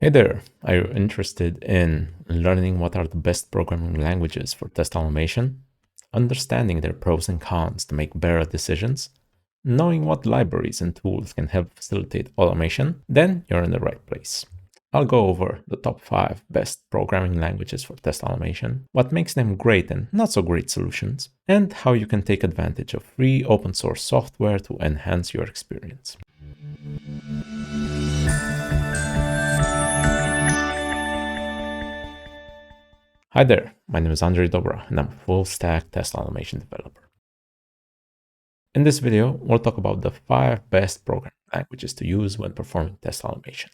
Hey there, are you interested in learning what are the best programming languages for test automation? Understanding their pros and cons to make better decisions? Knowing what libraries and tools can help facilitate automation? Then you're in the right place. I'll go over the top 5 best programming languages for test automation, what makes them great and not so great solutions, and how you can take advantage of free open source software to enhance your experience. Hi there, my name is Andrei Dobra, and I'm a full-stack test automation developer. In this video, we'll talk about the 5 best programming languages to use when performing test automation.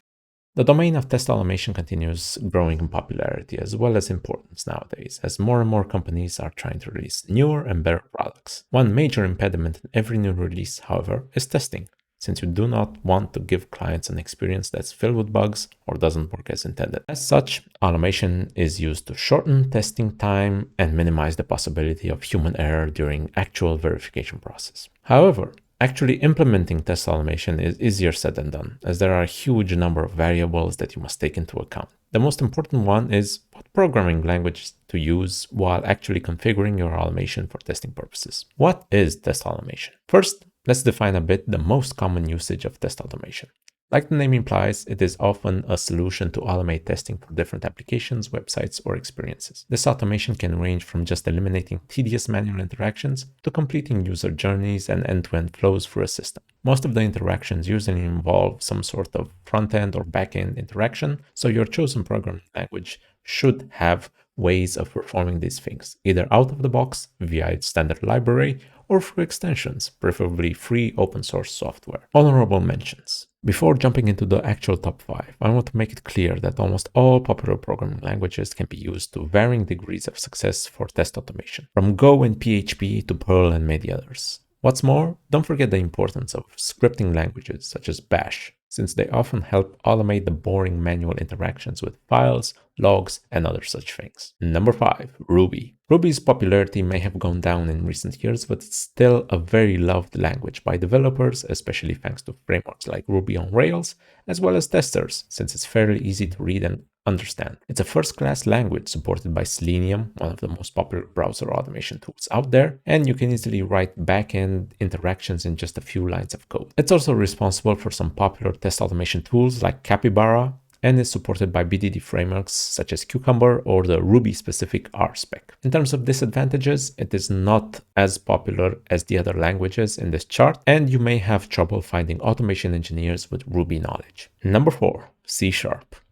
The domain of test automation continues growing in popularity as well as importance nowadays, as more and more companies are trying to release newer and better products. One major impediment in every new release, however, is testing, since you do not want to give clients an experience that's filled with bugs or doesn't work as intended. As such, automation is used to shorten testing time and minimize the possibility of human error during actual verification process. However, actually implementing test automation is easier said than done, as there are a huge number of variables that you must take into account. The most important one is what programming language to use while actually configuring your automation for testing purposes. What is test automation? First, let's define a bit the most common usage of test automation. Like the name implies, it is often a solution to automate testing for different applications, websites, or experiences. This automation can range from just eliminating tedious manual interactions to completing user journeys and end-to-end flows through a system. Most of the interactions usually involve some sort of front-end or back-end interaction, so your chosen programming language should have ways of performing these things, either out of the box via its standard library or through extensions, preferably free open source software. Honorable mentions. Before jumping into the actual top 5, I want to make it clear that almost all popular programming languages can be used to varying degrees of success for test automation, from Go and PHP to Perl and many others. What's more, don't forget the importance of scripting languages such as Bash, since they often help automate the boring manual interactions with files, logs, and other such things. Number 5, Ruby. Ruby's popularity may have gone down in recent years, but it's still a very loved language by developers, especially thanks to frameworks like Ruby on Rails, as well as testers, since it's fairly easy to read and understand. It's a first-class language supported by Selenium, one of the most popular browser automation tools out there, and you can easily write back-end interactions in just a few lines of code. It's also responsible for some popular test automation tools like Capybara, and is supported by BDD frameworks such as Cucumber or the Ruby-specific RSpec. In terms of disadvantages, it is not as popular as the other languages in this chart, and you may have trouble finding automation engineers with Ruby knowledge. Number 4, C#.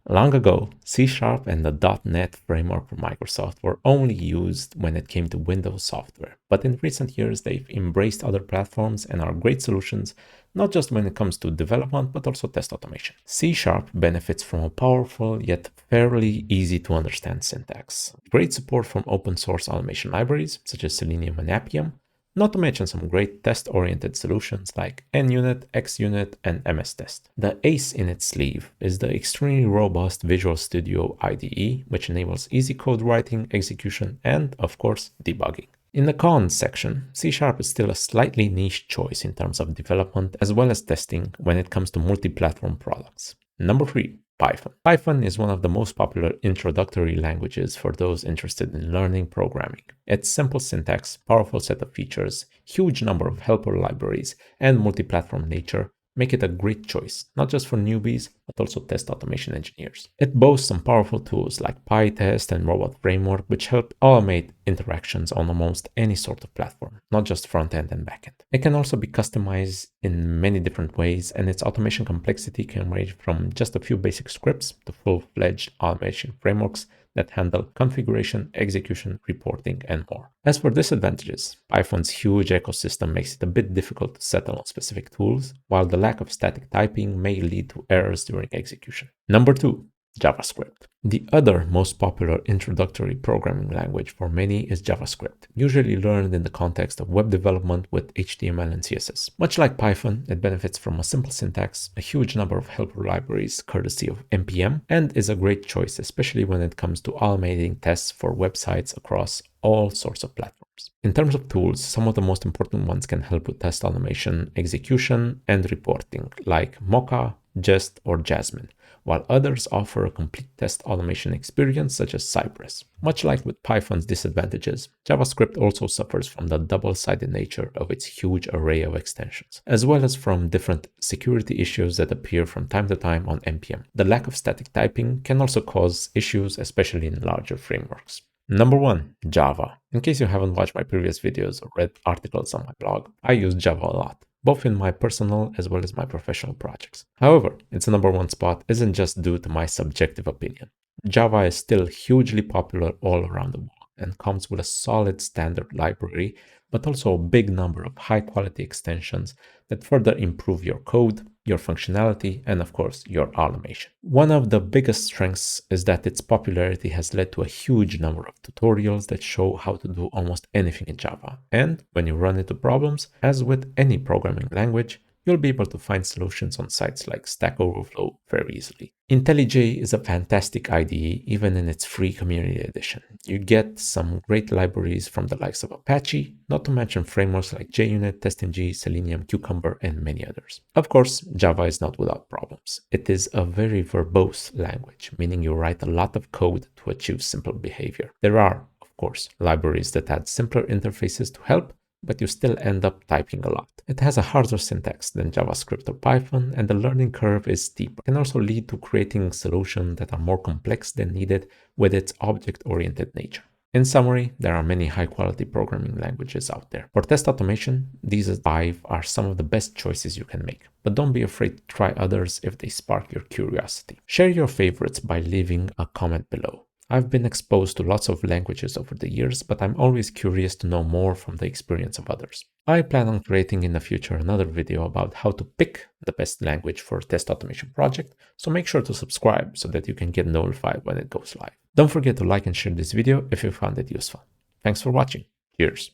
Long ago, C# and the .NET framework for Microsoft were only used when it came to Windows software, but in recent years they've embraced other platforms and are great solutions, not just when it comes to development, but also test automation. C# benefits from a powerful yet fairly easy to understand syntax, great support from open source automation libraries such as Selenium and Appium, not to mention some great test-oriented solutions like NUnit, XUnit, and MSTest. The ace in its sleeve is the extremely robust Visual Studio IDE, which enables easy code writing, execution, and, of course, debugging. In the cons section, C# is still a slightly niche choice in terms of development as well as testing when it comes to multi-platform products. Number 3. Python. Python is one of the most popular introductory languages for those interested in learning programming. Its simple syntax, powerful set of features, huge number of helper libraries, and multi-platform nature make it a great choice, not just for newbies, but also test automation engineers. It boasts some powerful tools like PyTest and Robot Framework, which help automate interactions on almost any sort of platform, not just front-end and back-end. It can also be customized in many different ways, and its automation complexity can range from just a few basic scripts to full-fledged automation frameworks that handle configuration, execution, reporting, and more. As for disadvantages, Python's huge ecosystem makes it a bit difficult to settle on specific tools, while the lack of static typing may lead to errors during execution. Number 2. JavaScript. The other most popular introductory programming language for many is JavaScript, usually learned in the context of web development with HTML and CSS. Much like Python, it benefits from a simple syntax, a huge number of helper libraries courtesy of NPM, and is a great choice, especially when it comes to automating tests for websites across all sorts of platforms. In terms of tools, some of the most important ones can help with test automation, execution, and reporting, like Mocha, Jest, or Jasmine, while others offer a complete test automation experience such as Cypress. Much like with Python's disadvantages, JavaScript also suffers from the double-sided nature of its huge array of extensions, as well as from different security issues that appear from time to time on NPM. The lack of static typing can also cause issues, especially in larger frameworks. Number 1, Java. In case you haven't watched my previous videos or read articles on my blog, I use Java a lot, both in my personal as well as my professional projects. However, its number 1 spot isn't just due to my subjective opinion. Java is still hugely popular all around the world and comes with a solid standard library, but also a big number of high-quality extensions that further improve your code, your functionality, and of course, your automation. One of the biggest strengths is that its popularity has led to a huge number of tutorials that show how to do almost anything in Java. And when you run into problems, as with any programming language, you'll be able to find solutions on sites like Stack Overflow very easily. IntelliJ is a fantastic IDE, even in its free community edition. You get some great libraries from the likes of Apache, not to mention frameworks like JUnit, TestNG, Selenium, Cucumber, and many others. Of course, Java is not without problems. It is a very verbose language, meaning you write a lot of code to achieve simple behavior. There are, of course, libraries that add simpler interfaces to help, but you still end up typing a lot. It has a harder syntax than JavaScript or Python, and the learning curve is steep. It can also lead to creating solutions that are more complex than needed with its object-oriented nature. In summary, there are many high-quality programming languages out there. For test automation, these 5 are some of the best choices you can make, but don't be afraid to try others if they spark your curiosity. Share your favorites by leaving a comment below. I've been exposed to lots of languages over the years, but I'm always curious to know more from the experience of others. I plan on creating in the future another video about how to pick the best language for a test automation project, so make sure to subscribe so that you can get notified when it goes live. Don't forget to like and share this video if you found it useful. Thanks for watching. Cheers.